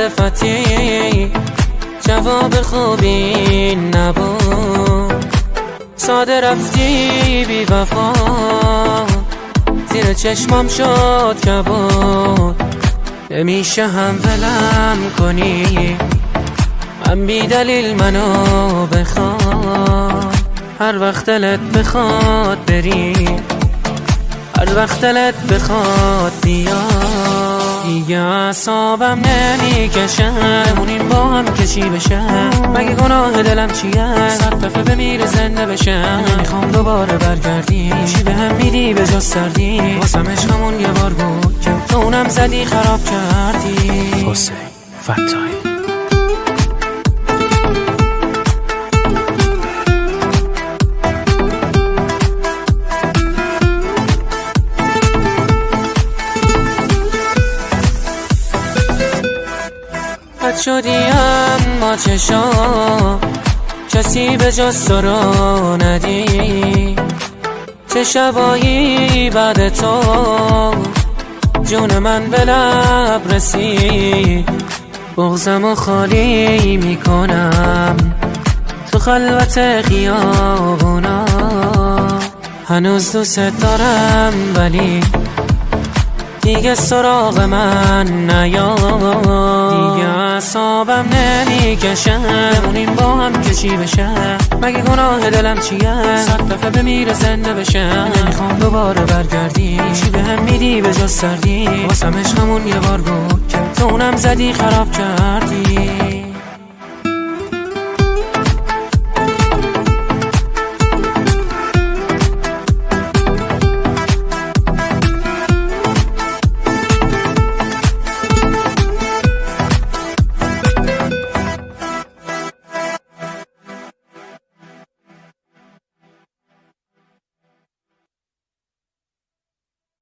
معرفتی جواب خوبی نبود، ساده رفتی بی وفا، زیر چشمام شد کبود. نمیشه هم ولم کنی، من بی دلیل منو بخواد، هر وقت دلت بخواد بری، هر وقت دلت بخواد بیا. دیگه اعصابم نمیکشه بمونیم با هم کشی بشه، مگه گناه دلم چیه؟ 100 دفعه بمیره زنده بشه. نمیخوام دوباره برگردی، چی به هم میدی به جز سردی؟ واسم عشقمون یه بار بود که تو اونم زدی خراب کردی. حسین فتاحی. بد شدیم ما چشا، کسی به جز تو رو ندی، چه شبایی بعد تو جون من به لب رسید. بغضمو خالی میکنم تو خلوت خیابونا، هنوز دوست دارم ولی دیگه سراغ من نیا. دیگه اعصابم نمیکشه بمونیم با هم کشی بشه، مگه گناه دلم چیه؟ 100 دفعه بمیره زنده بشه. نمیخوام دوباره برگردی، چی به هم میدی به جز سردی؟ واسم عشقمون یه بار بود که تو اونم زدی خراب کردی.